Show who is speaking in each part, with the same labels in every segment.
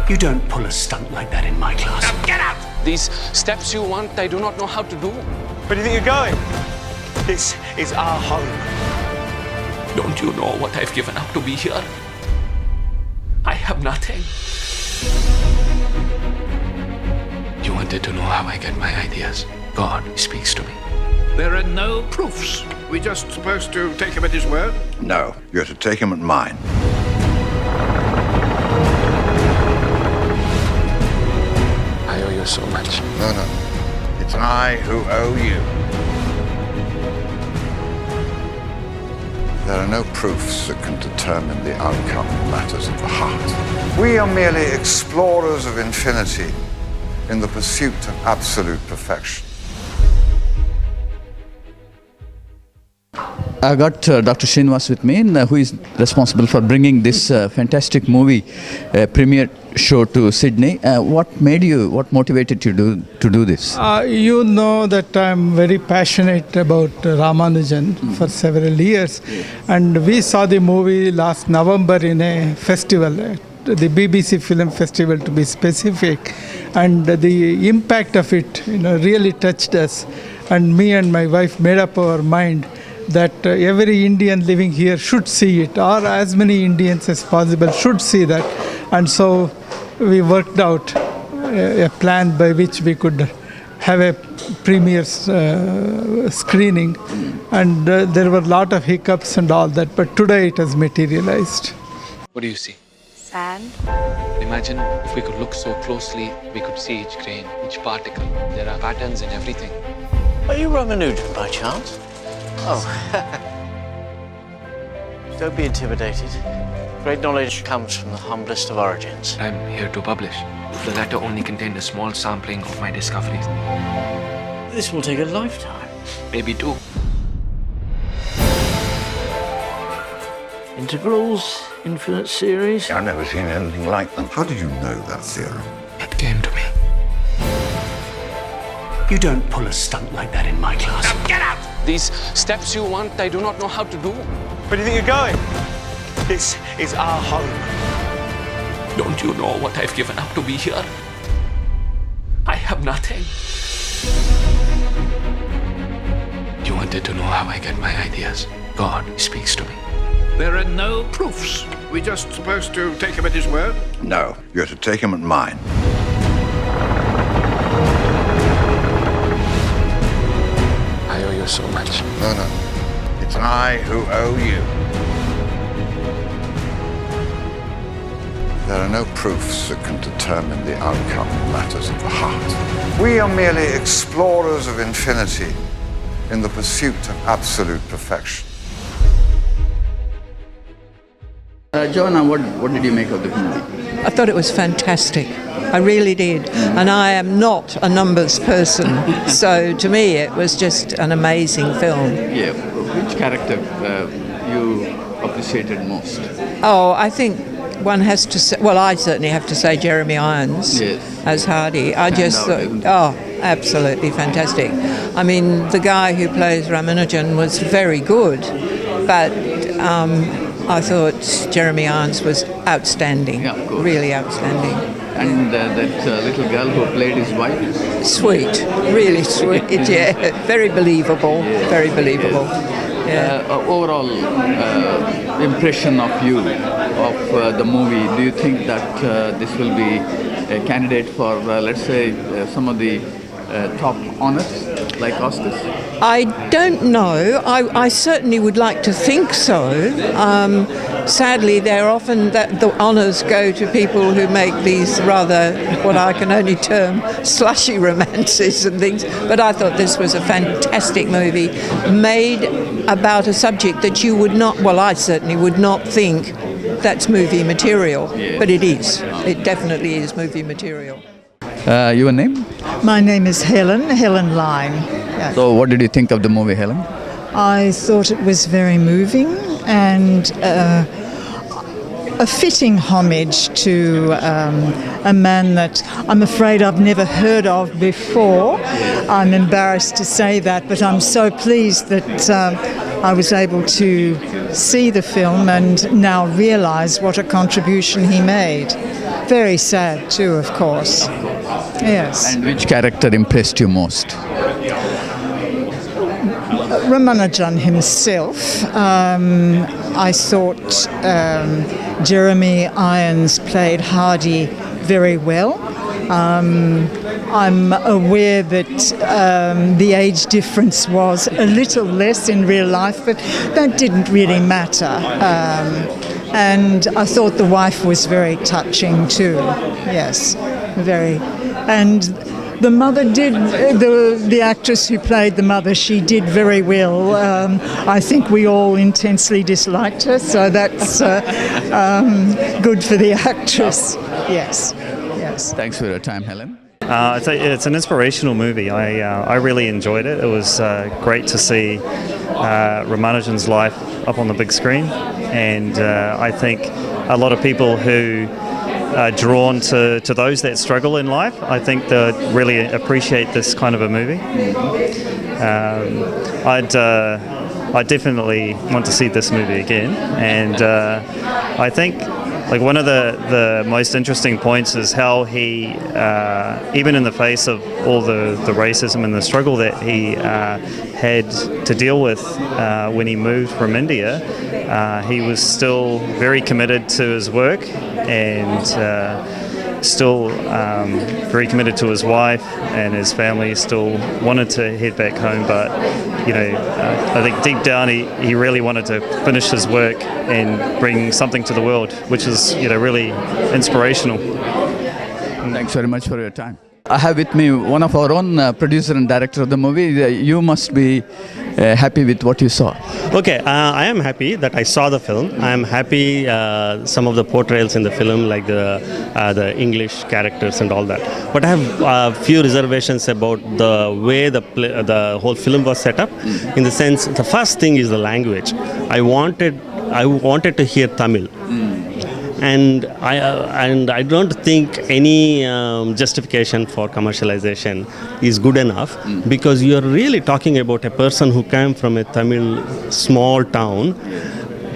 Speaker 1: You don't pull a stunt like that in my class.
Speaker 2: Now get out!
Speaker 3: These steps you want, I do not know how to do.
Speaker 2: Where do you think you're going? This is our home.
Speaker 3: Don't you know what I've given up to be here? I have nothing. You wanted to know how I get my ideas. God speaks to me.
Speaker 4: There are no proofs. We're just supposed to take him at his word?
Speaker 5: No, you're to take him at mine.
Speaker 3: I owe you so much.
Speaker 5: No. It's I who owe you. There are no proofs that can determine the outcome of matters of the heart. We are merely explorers of infinity in the pursuit of absolute perfection.
Speaker 6: I got Dr. Srinivas with me, who is responsible for bringing this fantastic movie premiere show to Sydney. What motivated you to do this?
Speaker 7: You know that I'm very passionate about Ramanujan for several years. And we saw the movie last November in a festival, the BBC Film Festival to be specific. And the impact of it really touched us. And me and my wife made up our mind that every Indian living here should see it, or as many Indians as possible should see that. And so we worked out a plan by which we could have a premiere screening. And there were a lot of hiccups and all that, but today it has materialized.
Speaker 3: What do you see?
Speaker 8: Sand.
Speaker 3: Imagine if we could look so closely, we could see each grain, each particle. There are patterns in everything.
Speaker 9: Are you Ramanujan by chance? Oh. Don't be intimidated. Great knowledge comes from the humblest of origins.
Speaker 3: I'm here to publish. The letter only contained a small sampling of my discoveries.
Speaker 9: This will take a lifetime.
Speaker 3: Maybe two.
Speaker 9: Integrals, infinite series.
Speaker 5: I've never seen anything like them. How did you know that theorem?
Speaker 3: It came to me.
Speaker 1: You don't pull a stunt like that in my class.
Speaker 2: Now get out!
Speaker 3: These steps you want, I do not know how to do.
Speaker 2: Where do you think you're going? This is our home.
Speaker 3: Don't you know what I've given up to be here? I have nothing. You wanted to know how I get my ideas. God speaks to me.
Speaker 4: There are no proofs. We're just supposed to take him at his word?
Speaker 5: No, you're to take him at mine.
Speaker 3: I owe you so much.
Speaker 5: No. It's I who owe you. There are no proofs that can determine the outcome of matters of the heart. We are merely explorers of infinity in the pursuit of absolute perfection.
Speaker 6: Joanna, what did you make of the movie?
Speaker 10: I thought it was fantastic. I really did. And I am not a numbers person. So to me, it was just an amazing film.
Speaker 6: Yeah. Which character you appreciated most?
Speaker 10: Oh, I think one has to say, well, I certainly have to say Jeremy Irons as Hardy. I just thought, absolutely fantastic. I mean, the guy who plays Ramanujan was very good, but I thought Jeremy Irons was outstanding, really outstanding.
Speaker 6: And that little girl who played his wife?
Speaker 10: Sweet, really sweet, yeah. Very believable, very believable. Yeah.
Speaker 6: Overall impression of you of the movie, do you think that this will be a candidate for, let's say, some of the top honors like Oscars?
Speaker 10: I don't know. I certainly would like to think so. Sadly, they're often that the honours go to people who make these rather, what I can only term, slushy romances and things. But I thought this was a fantastic movie, made about a subject that you would not, well, I certainly would not think that's movie material. Yes. But it is. It definitely is movie material.
Speaker 6: Your name?
Speaker 11: My name is Helen Lyne. Yes.
Speaker 6: So what did you think of the movie, Helen?
Speaker 11: I thought it was very moving and a fitting homage to a man that I'm afraid I've never heard of before. I'm embarrassed to say that, but I'm so pleased that I was able to see the film and now realise what a contribution he made. Very sad too, of course. Yes.
Speaker 6: And which character impressed you most?
Speaker 11: Ramanujan himself. I thought Jeremy Irons played Hardy very well. I'm aware that the age difference was a little less in real life, but that didn't really matter. And I thought the wife was very touching too. Yes, very. And the mother did, the actress who played the mother, she did very well. I think we all intensely disliked her, so that's good for the actress. Yes, yes.
Speaker 6: Thanks for your time, Helen.
Speaker 8: It's an inspirational movie. I really enjoyed it. It was great to see Ramanujan's life up on the big screen, and I think a lot of people who are drawn to those that struggle in life, I think they'd really appreciate this kind of a movie. I definitely want to see this movie again, and I think like one of the most interesting points is how he, even in the face of all the racism and the struggle that he had to deal with when he moved from India, he was still very committed to his work and still very committed to his wife and his family, still wanted to head back home, but I think deep down he really wanted to finish his work and bring something to the world, which is really inspirational.
Speaker 6: Thanks very much for your time. I have with me one of our own producer and director of the movie. You must be happy with what you saw.
Speaker 12: Okay, I am happy that I saw the film. I am happy some of the portrayals in the film, like the English characters and all that. But I have a few reservations about the way the whole film was set up. In the sense, the first thing is the language. I wanted to hear Tamil. And I don't think any justification for commercialization is good enough, because you are really talking about a person who came from a Tamil small town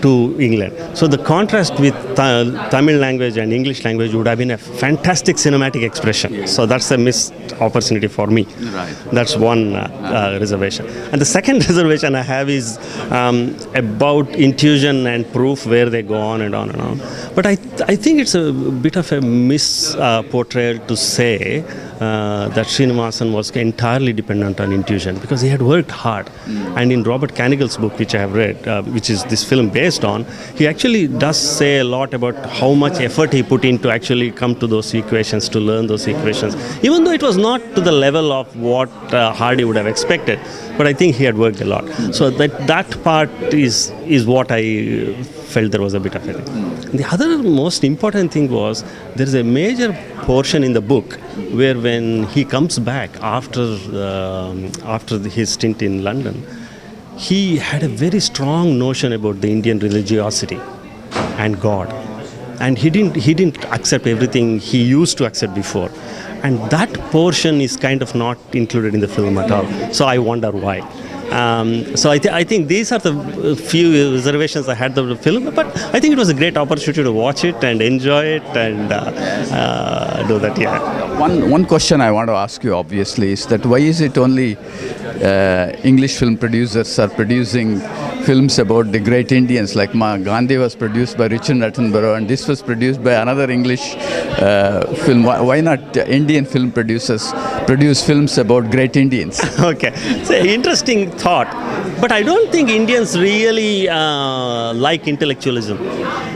Speaker 12: to England. So the contrast with Tamil language and English language would have been a fantastic cinematic expression. So that's a missed opportunity for me. Right. That's one reservation. And the second reservation I have is about intuition and proof, where they go on and on and on. But I think it's a bit of a portrayal to say that Srinivasan was entirely dependent on intuition, because he had worked hard. And in Robert Canigal's book, which I have read, which is this film based on, he actually does say a lot about how much effort he put in to actually come to those equations, to learn those equations, even though it was not to the level of what Hardy would have expected. But I think he had worked a lot. So that part is what I felt there was a bit of it. The other most important thing was, there is a major portion in the book where when he comes back after his stint in London, he had a very strong notion about the Indian religiosity and God, and he didn't accept everything he used to accept before, and that portion is kind of not included in the film at all. So I wonder why. So I think these are the few reservations I had of the film, but I think it was a great opportunity to watch it and enjoy it and do that. Yeah.
Speaker 6: One question I want to ask you, obviously, is that why is it only English film producers are producing films about the great Indians? Like Gandhi was produced by Richard Attenborough, and this was produced by another English film. Why not Indian film producers produce films about great Indians?
Speaker 12: Okay, it's an interesting thought, but I don't think Indians really like intellectualism.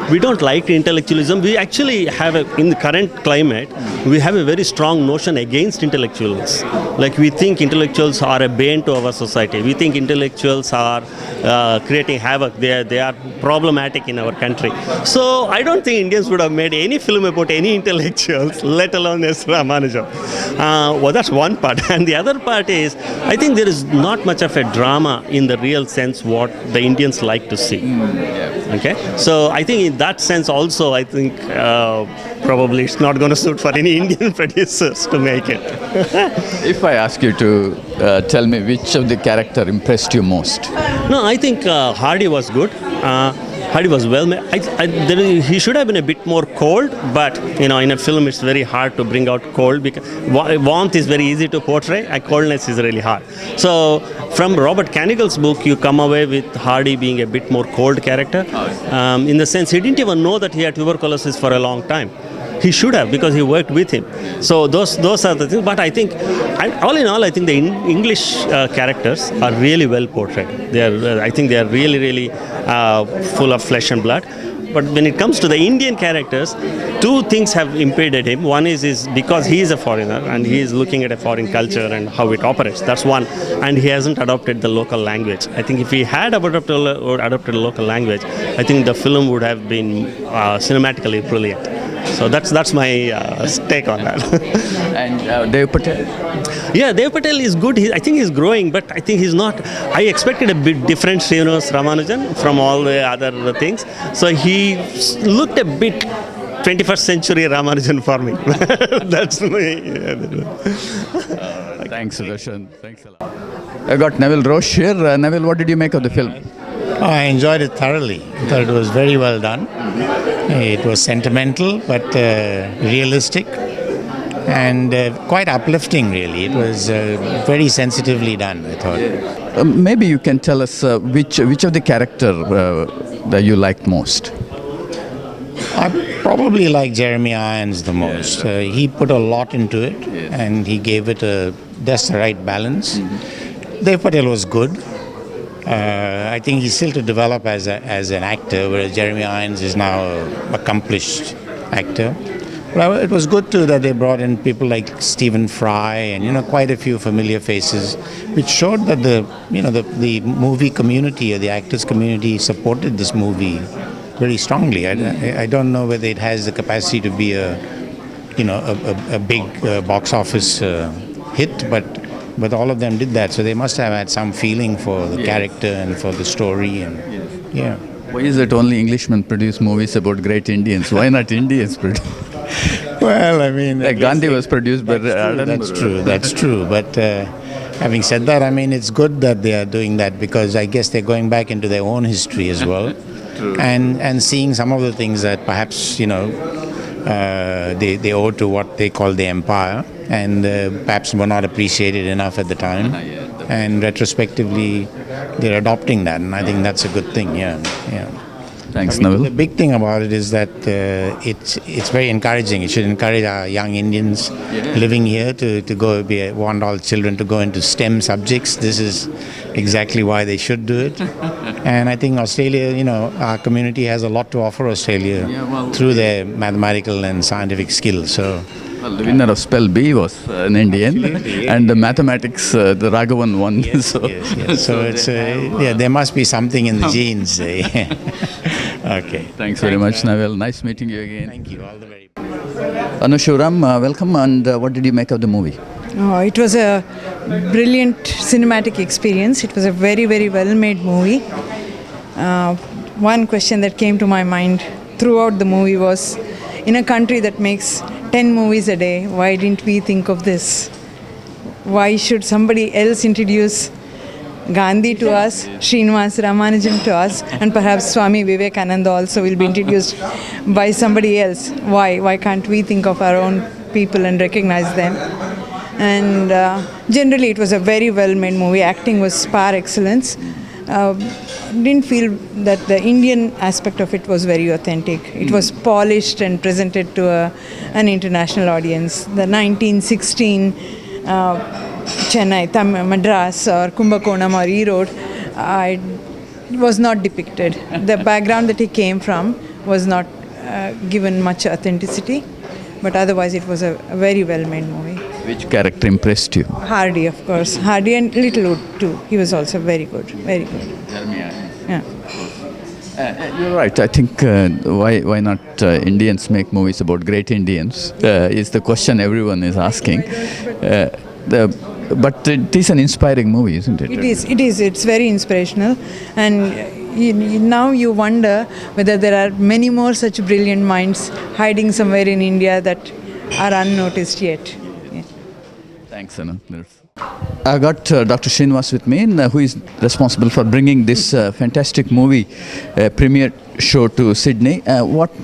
Speaker 12: We don't like intellectualism. We actually have, in the current climate, we have a very strong notion against intellectuals. Like, we think intellectuals are a bane to our society. We think intellectuals are creating havoc. They are problematic in our country. So I don't think Indians would have made any film about any intellectuals, let alone S. Ramanujan. Well, that's one part. And the other part is, I think there is not much of a drama in the real sense what the Indians like to see. Okay? So I think in that sense also, I think probably it's not going to suit for any Indian producers to make it.
Speaker 6: If I ask you to tell me which of the character impressed you most?
Speaker 12: No, I think Hardy was good. Hardy was well made. He should have been a bit more cold, but in a film it's very hard to bring out cold because warmth is very easy to portray, and coldness is really hard. So from Robert Canigal's book, you come away with Hardy being a bit more cold character. In the sense, he didn't even know that he had tuberculosis for a long time. He should have, because he worked with him. So those are the things. But I think, all in all, I think the English characters are really well portrayed. I think they are really full of flesh and blood. But when it comes to the Indian characters, two things have impeded him. One is because he is a foreigner and he is looking at a foreign culture and how it operates. That's one. And he hasn't adopted the local language. I think if he had adopted a local language, I think the film would have been cinematically brilliant. So that's my take on that.
Speaker 6: And Dev Patel?
Speaker 12: Yeah, Dev Patel is good. I think he's growing, but I think he's not. I expected a bit different Srinivas Ramanujan from all the other things. So he looked a bit 21st century Ramanujan for me. That's my.
Speaker 6: Thanks, Sudarshan. Thanks a lot. I got Neville Roach here. Neville, what did you make of the film?
Speaker 13: I enjoyed it thoroughly. I thought it was very well done. It was sentimental but realistic and quite uplifting, really. It was very sensitively done, I thought.
Speaker 6: Maybe you can tell us which of the character that you liked most?
Speaker 13: I probably like Jeremy Irons the most. He put a lot into it and he gave it just the right balance. Dev Patel was good. I think he's still to develop as an actor, whereas Jeremy Irons is now an accomplished actor. But it was good too that they brought in people like Stephen Fry and quite a few familiar faces, which showed that the movie community or the actors community supported this movie very strongly. I don't know whether it has the capacity to be a big box office hit, but all of them did that, so they must have had some feeling for the character and for the story. And
Speaker 6: why is it only Englishmen produce movies about great Indians? Why not Indians produce?
Speaker 13: Well, I mean,
Speaker 6: Gandhi was produced by.
Speaker 13: That's true. But having said that, I mean, it's good that they are doing that because I guess they're going back into their own history as well, and seeing some of the things that perhaps they owe to what they call the empire, and perhaps were not appreciated enough at the time. And retrospectively, they're adopting that, and I think that's a good thing. Yeah.
Speaker 6: Thanks, Neville.
Speaker 13: The big thing about it is that it's very encouraging. It should encourage our young Indians living here to want all children to go into STEM subjects. This is exactly why they should do it. And I think Australia, our community has a lot to offer Australia through their mathematical and scientific skills. So.
Speaker 6: Well, the winner of Spell B was an Indian, and the mathematics, the Raghavan won.
Speaker 13: Yes. So it's there must be something in the genes. Okay.
Speaker 6: Thanks very much, Neville. Nice meeting you again.
Speaker 13: Thank you. All the very.
Speaker 6: Anushuram, welcome. And what did you make of the movie?
Speaker 14: Oh, it was a brilliant cinematic experience. It was a very, very well-made movie. One question that came to my mind throughout the movie was, in a country that makes 10 movies a day, why didn't we think of this? Why should somebody else introduce Gandhi to us, Srinivas Ramanujan to us, and perhaps Swami Vivekananda also will be introduced by somebody else? Why can't we think of our own people and recognize them? And generally it was a very well-made movie. Acting was par excellence. Didn't feel that the Indian aspect of it was very authentic. It was polished and presented to an international audience. The 1916 Chennai, Madras or Kumbakonam or Erode was not depicted. The background that he came from was not given much authenticity, but otherwise it was a very well-made movie.
Speaker 6: Which character impressed you?
Speaker 14: Hardy, of course. Hardy and Littlewood too. He was also very good. Very good. Yeah.
Speaker 6: You're right. I think why not Indians make movies about great Indians is the question everyone is asking. But it is an inspiring movie, isn't it?
Speaker 14: It is. It's very inspirational, and now you wonder whether there are many more such brilliant minds hiding somewhere in India that are unnoticed yet. Yeah.
Speaker 6: Thanks, Anna. I got Dr. Srinivas with me, who is responsible for bringing this fantastic movie premiere show to Sydney. What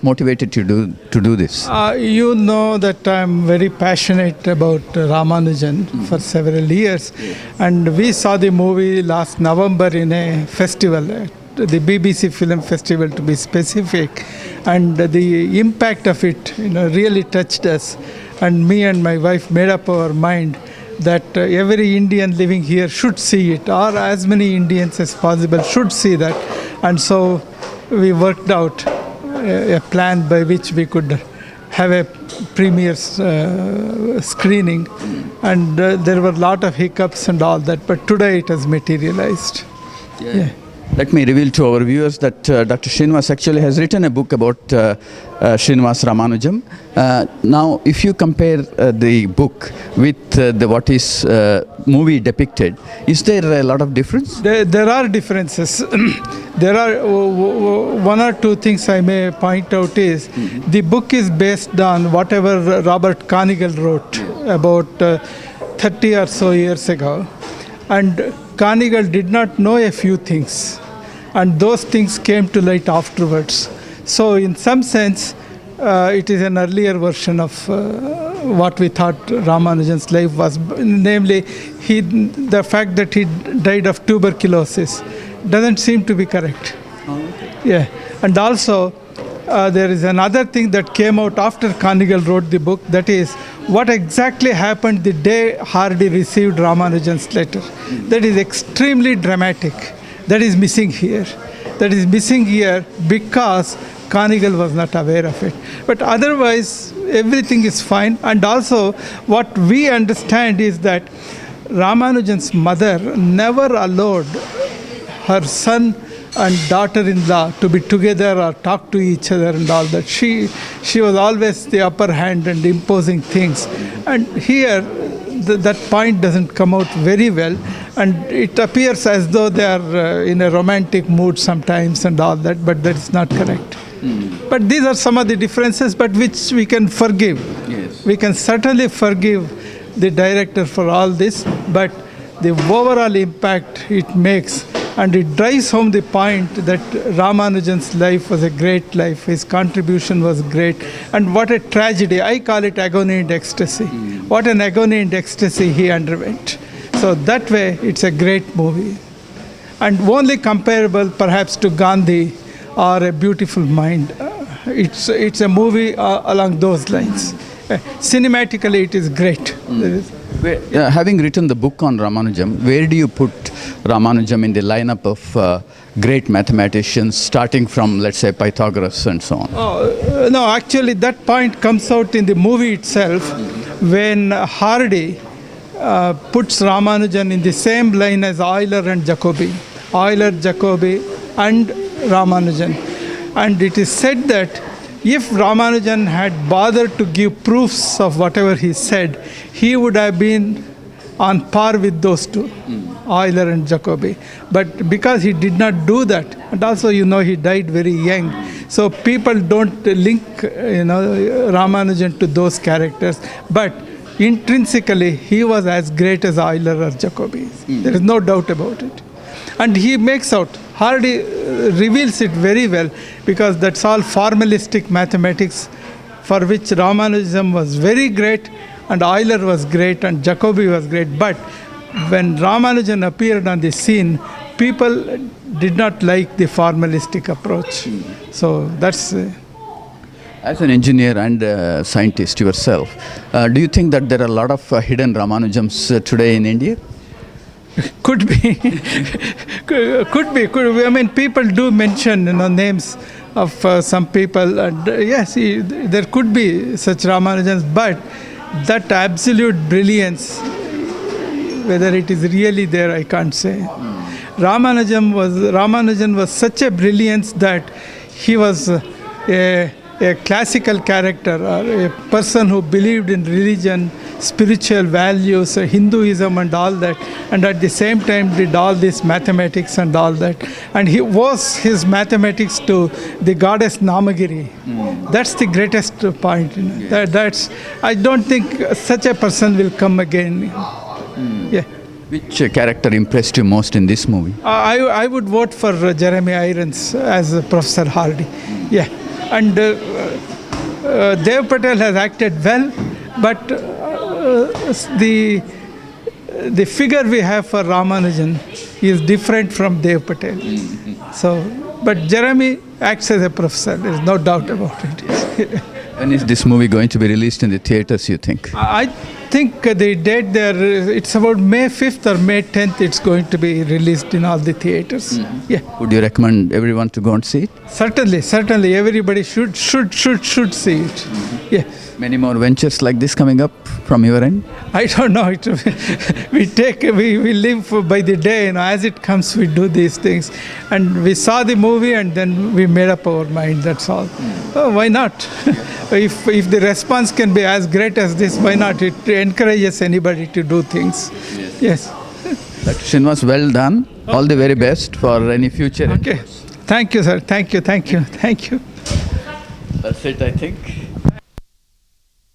Speaker 6: motivated you to do this?
Speaker 7: You know that I'm very passionate about Ramanujan for several years, and we saw the movie last November in a festival, the BBC Film Festival to be specific, and the impact of it really touched us, and me and my wife made up our mind that every Indian living here should see it, or as many Indians as possible should see that. And so we worked out a plan by which we could have a premiere screening, and there were a lot of hiccups and all that, but today it has materialized. Yeah.
Speaker 6: Let me reveal to our viewers that Dr. Srinivas actually has written a book about Srinivas Ramanujam. Now, if you compare the book with what is movie depicted, is there a lot of difference?
Speaker 7: There are differences. There are one or two things I may point out is the book is based on whatever Robert Carnegie wrote about 30 or so years ago. And Carnegie did not know a few things, and those things came to light afterwards. So in some sense, it is an earlier version of what we thought Ramanujan's life was. Namely, the fact that he died of tuberculosis doesn't seem to be correct. Yeah, and also there is another thing that came out after Carnegie wrote the book, that is what exactly happened the day Hardy received Ramanujan's letter. That is extremely dramatic. That is missing here. That is missing here because Carnegie was not aware of it. But otherwise, everything is fine. And also, what we understand is that Ramanujan's mother never allowed her son and daughter-in-law to be together or talk to each other and all that. She was always the upper hand and imposing things. And here, that point doesn't come out very well. And it appears as though they are in a romantic mood sometimes and all that, but that is not correct. But these are some of the differences, but which we can forgive.
Speaker 6: Yes.
Speaker 7: We can certainly forgive the director for all this, but the overall impact it makes, and it drives home the point that Ramanujan's life was a great life, his contribution was great, and what a tragedy. I call it agony and ecstasy. What an agony and ecstasy he underwent. So that way, it's a great movie. And only comparable perhaps to Gandhi or A Beautiful Mind. It's a movie along those lines. Cinematically, it is great.
Speaker 6: Having written the book on Ramanujam, where do you put Ramanujam in the lineup of great mathematicians, starting from, let's say, Pythagoras and so on?
Speaker 7: No, actually, that point comes out in the movie itself when Hardy puts Ramanujan in the same line as Euler and Jacobi. Euler, Jacobi, and Ramanujan. And it is said that if Ramanujan had bothered to give proofs of whatever he said, he would have been on par with those two, Euler and Jacobi. But because he did not do that, and also he died very young, so people don't link Ramanujan to those characters. But intrinsically, he was as great as Euler or Jacobi. There is no doubt about it. And he makes out, Hardy reveals it very well, because that's all formalistic mathematics for which Ramanujan was very great, and Euler was great, and Jacobi was great. But when Ramanujan appeared on the scene, people did not like the formalistic approach. So that's...
Speaker 6: As an engineer and scientist yourself, do you think that there are a lot of hidden Ramanujams today in India?
Speaker 7: Could be. Could be. I mean, people do mention names of some people, and yes, there could be such Ramanujans, but that absolute brilliance, whether it is really there, I can't say. Ramanujan was such a brilliance that he was a classical character, or a person who believed in religion spiritual values, Hinduism and all that, and at the same time did all this mathematics and all that. And he was his mathematics to the goddess Namagiri. That's the greatest point. That's I don't think such a person will come again. Yeah.
Speaker 6: Which character impressed you most in this movie?
Speaker 7: I would vote for Jeremy Irons as Professor Hardy. Yeah, and Dev Patel has acted well, but the figure we have for Ramanujan is different from Dev Patel. So, but Jeremy acts as a professor. There is no doubt about it.
Speaker 6: When is this movie going to be released in the theaters, you think?
Speaker 7: I think the date there, it's about May 5th or May 10th, it's going to be released in all the theaters. Yeah.
Speaker 6: Would you recommend everyone to go and see it?
Speaker 7: Certainly. Everybody should see it. Yeah.
Speaker 6: Many more ventures like this coming up from your end?
Speaker 7: I don't know. We live by the day. As it comes, we do these things. And we saw the movie and then we made up our mind. That's all. Oh, why not? If the response can be as great as this, why not? It encourages anybody to do things. Yes.
Speaker 6: Dr. Srinivas, well done. All the very best for any future.
Speaker 7: Okay. Thank you, sir. Thank you.
Speaker 6: That's it, I think.